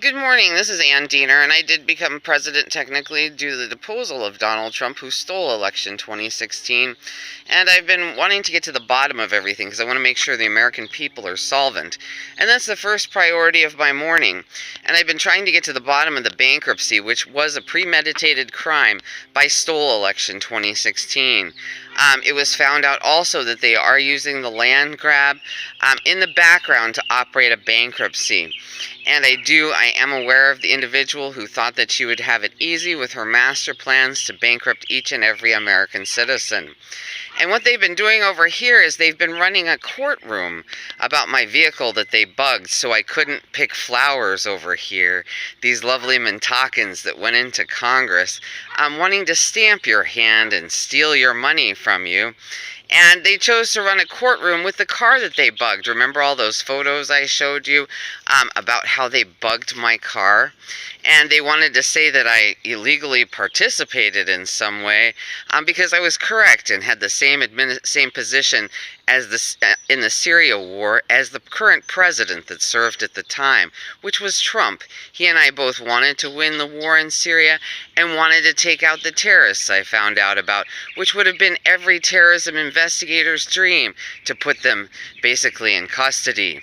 Good morning, this is Ann Diener, and I did become president technically due to the deposal of Donald Trump, who stole election 2016. And I've been wanting to get to the bottom of everything because I want to make sure the American people are solvent. And that's the first priority of my morning. And I've been trying to get to the bottom of the bankruptcy, which was a premeditated crime by stole election 2016. It was found out also that they are using the land grab in the background to operate a bankruptcy. And I am aware of the individual who thought that she would have it easy with her master plans to bankrupt each and every American citizen. And what they've been doing over here is they've been running a courtroom about my vehicle that they bugged so I couldn't pick flowers over here. These lovely Mintakans that went into Congress wanting to stamp your hand and steal your money from you. And they chose to run a courtroom with the car that they bugged. Remember all those photos I showed you about how they bugged my car? And they wanted to say that I illegally participated in some way because I was correct and had the same position as in the Syria war as the current president that served at the time, which was Trump. He and I both wanted to win the war in Syria and wanted to take out the terrorists I found out about, which would have been every terrorism investigator's dream, to put them basically in custody.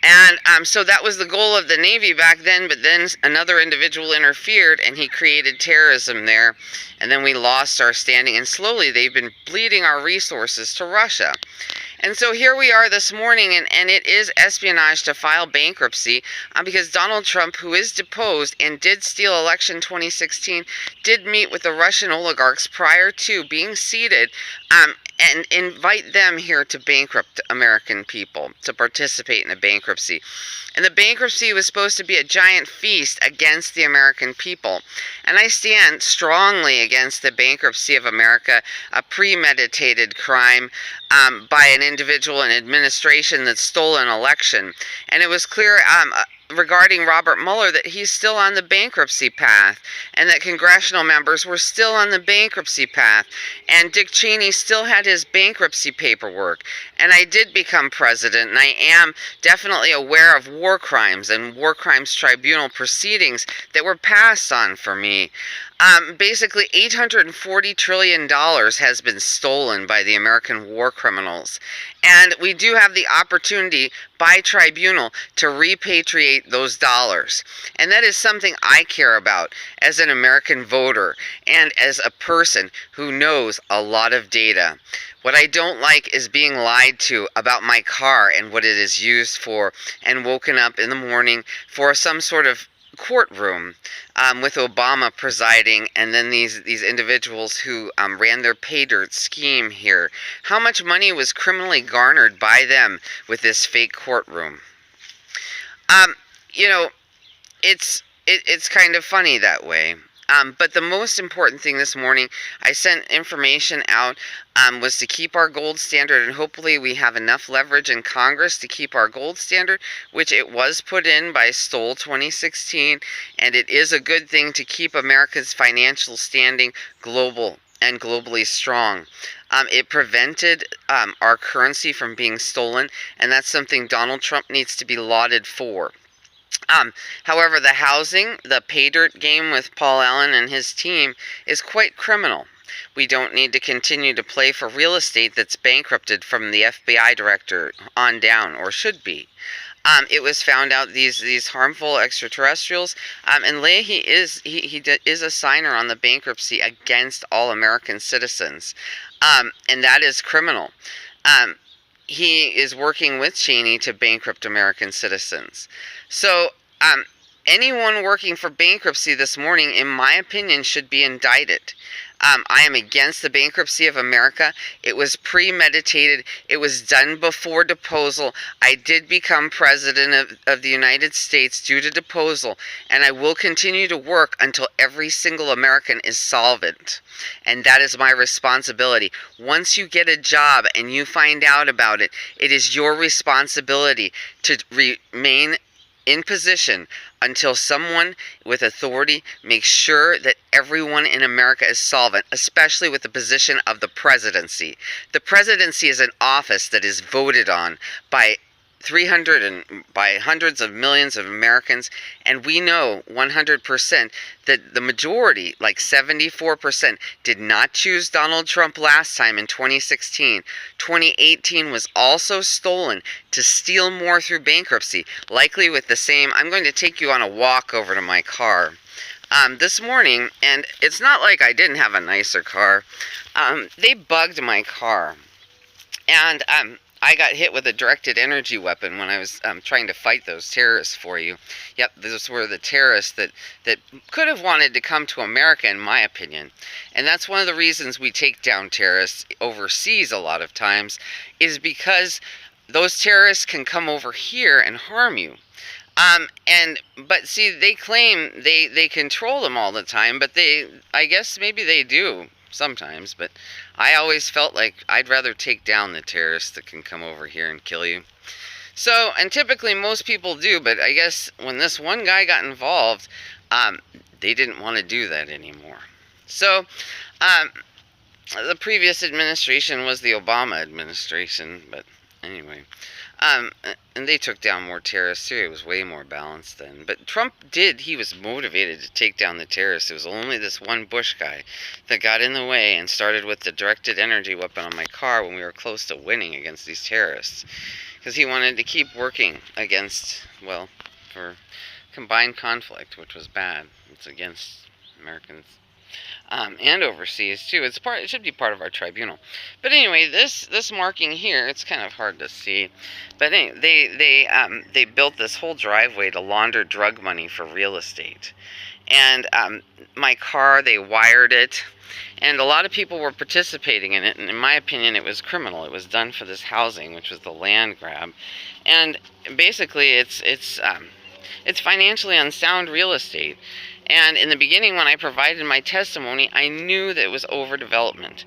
And so that was the goal of the Navy back then, but then another individual interfered and he created terrorism there. And then we lost our standing, and slowly they've been bleeding our resources to Russia. And so here we are this morning, and it is espionage to file bankruptcy because Donald Trump, who is deposed and did steal election 2016, did meet with the Russian oligarchs prior to being seated and invite them here to bankrupt American people, to participate in a bankruptcy. And the bankruptcy was supposed to be a giant feast against the American people. And I stand strongly against the bankruptcy of America, a premeditated crime by an individual and administration that stole an election. And it was clear regarding Robert Mueller that he's still on the bankruptcy path, and that congressional members were still on the bankruptcy path, and Dick Cheney still had his bankruptcy paperwork. And I did become president, and I am definitely aware of war crimes and war crimes tribunal proceedings that were passed on for me. Basically, $840 trillion has been stolen by the American war criminals. And we do have the opportunity by tribunal to repatriate those dollars. And that is something I care about as an American voter and as a person who knows a lot of data. What I don't like is being lied to about my car and what it is used for, and woken up in the morning for some sort of courtroom with Obama presiding, and then these individuals who ran their pay dirt scheme here. How much money was criminally garnered by them with this fake courtroom? You know, it's kind of funny that way. But the most important thing this morning, I sent information out, was to keep our gold standard, and hopefully we have enough leverage in Congress to keep our gold standard, which it was put in by Stoll 2016, and it is a good thing to keep America's financial standing global and globally strong. It prevented our currency from being stolen, and that's something Donald Trump needs to be lauded for. However, the housing, the pay dirt game with Paul Allen and his team is quite criminal. We don't need to continue to play for real estate that's bankrupted from the FBI director on down, or should be. It was found out these harmful extraterrestrials, and Leahy is a signer on the bankruptcy against all American citizens, and that is criminal. He is working with Cheney to bankrupt American citizens. So, anyone working for bankruptcy this morning, in my opinion, should be indicted. I am against the bankruptcy of America. It was premeditated. It was done before deposal. I did become president of the United States due to deposal, and I will continue to work until every single American is solvent. And that is my responsibility. Once you get a job and you find out about it, it is your responsibility to remain in position until someone with authority makes sure that everyone in America is solvent, especially with the position of the presidency. The presidency is an office that is voted on by 300 and by hundreds of millions of Americans, and we know 100% that the majority, like 74%, did not choose Donald Trump last time in 2016. 2018 was also stolen to steal more through bankruptcy, likely with the same. I'm going to take you on a walk over to my car this morning, and it's not like I didn't have a nicer car. They bugged my car, and I got hit with a directed energy weapon when I was trying to fight those terrorists for you. Yep, those were the terrorists that could have wanted to come to America, in my opinion. And that's one of the reasons we take down terrorists overseas a lot of times, is because those terrorists can come over here and harm you. But see, they claim they control them all the time, but I guess maybe they do sometimes, but I always felt like I'd rather take down the terrorists that can come over here and kill you. So, and typically most people do, but I guess when this one guy got involved, they didn't want to do that anymore. So, the previous administration was the Obama administration, but anyway. And they took down more terrorists too. It was way more balanced then. But Trump he was motivated to take down the terrorists. It was only this one Bush guy that got in the way and started with the directed energy weapon on my car when we were close to winning against these terrorists. Because he wanted to keep working against, well, for combined conflict, which was bad. It's against Americans. And overseas too. It should be part of our tribunal. But anyway, this marking here, it's kind of hard to see. But anyway, they built this whole driveway to launder drug money for real estate. And my car, they wired it, and a lot of people were participating in it. And in my opinion, it was criminal. It was done for this housing, which was the land grab. And basically, it's financially unsound real estate. And in the beginning, when I provided my testimony, I knew that it was overdevelopment.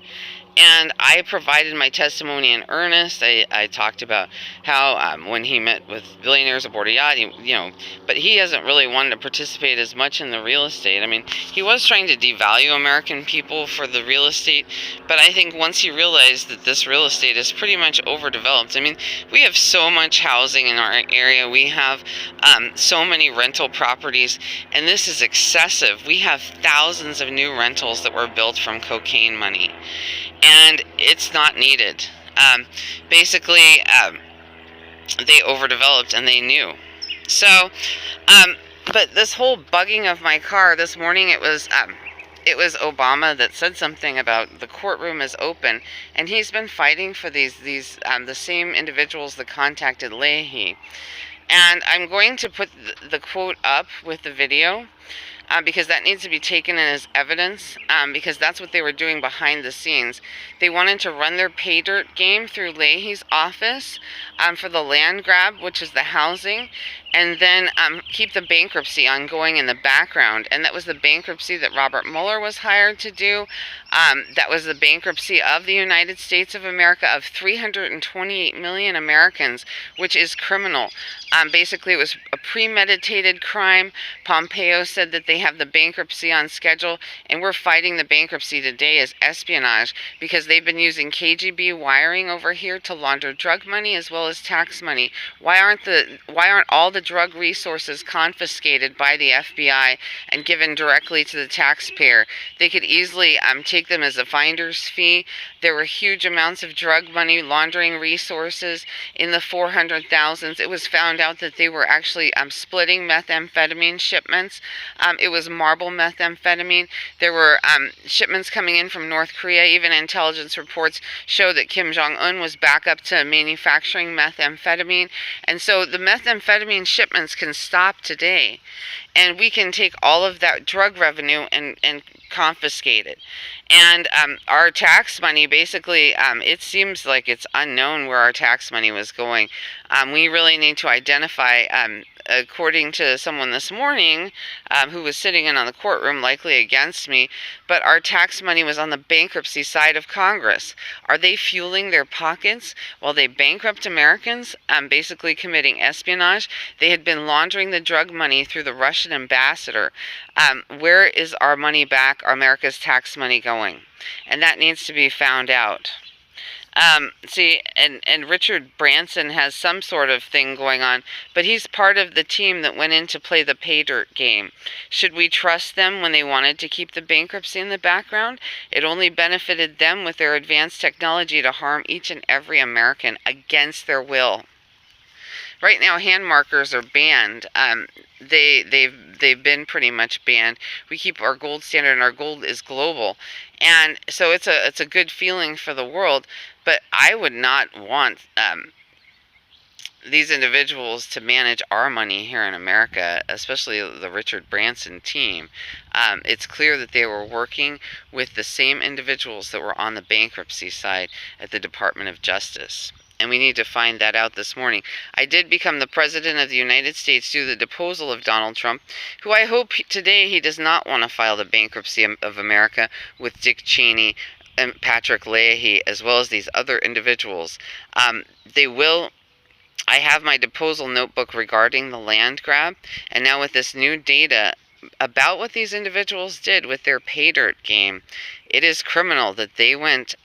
And I provided my testimony in earnest. I talked about how when he met with billionaires aboard a yacht, but he hasn't really wanted to participate as much in the real estate. I mean, he was trying to devalue American people for the real estate, but I think once he realized that this real estate is pretty much overdeveloped. I mean, we have so much housing in our area. We have so many rental properties, and this is excessive. We have thousands of new rentals that were built from cocaine money. And it's not needed. Basically, they overdeveloped and they knew. So, but this whole bugging of my car this morning, it was Obama that said something about the courtroom is open, and he's been fighting for the same individuals that contacted Leahy. And I'm going to put the quote up with the video. Because that needs to be taken in as evidence, because that's what they were doing behind the scenes. They wanted to run their pay dirt game through Leahy's office for the land grab, which is the housing, and then keep the bankruptcy ongoing in the background. And that was the bankruptcy that Robert Mueller was hired to do. That was the bankruptcy of the United States of America of 328 million Americans, which is criminal. Basically, it was a premeditated crime. Pompeo said that they have the bankruptcy on schedule, and we're fighting the bankruptcy today as espionage because they've been using KGB wiring over here to launder drug money as well as tax money. Why aren't all the drug resources confiscated by the FBI and given directly to the taxpayer? They could easily take them as a finder's fee. There were huge amounts of drug money laundering resources in the 400,000s. It was found out that they were actually splitting methamphetamine shipments. It was marble methamphetamine. There were shipments coming in from North Korea. Even intelligence reports show that Kim Jong-un was back up to manufacturing methamphetamine. And so the methamphetamine shipments can stop today. And we can take all of that drug revenue and confiscate it. And our tax money, basically, it seems like it's unknown where our tax money was going. We really need to identify, according to someone this morning who was sitting in on the courtroom, likely against me, but our tax money was on the bankruptcy side of Congress. Are they fueling their pockets while they bankrupt Americans, basically committing espionage? They had been laundering the drug money through the Russian ambassador. Where is our money back, America's tax money, going? And that needs to be found out. See, and Richard Branson has some sort of thing going on, but he's part of the team that went in to play the pay dirt game. Should we trust them when they wanted to keep the bankruptcy in the background? It only benefited them with their advanced technology to harm each and every American against their will. Right now, hand markers are banned. They've been pretty much banned. We keep our gold standard, and our gold is global, and so it's a good feeling for the world. But I would not want these individuals to manage our money here in America, especially the Richard Branson team. It's clear that they were working with the same individuals that were on the bankruptcy side at the Department of Justice. And we need to find that out this morning. I did become the President of the United States due to the deposal of Donald Trump, who I hope today he does not want to file the bankruptcy of America with Dick Cheney and Patrick Leahy, as well as these other individuals. They will. I have my deposal notebook regarding the land grab, and now with this new data about what these individuals did with their pay dirt game, it is criminal that they went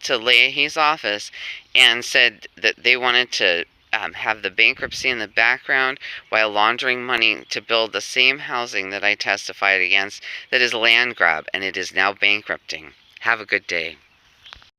to Leahy's office and said that they wanted to have the bankruptcy in the background while laundering money to build the same housing that I testified against that is land grab, and it is now bankrupting. Have a good day.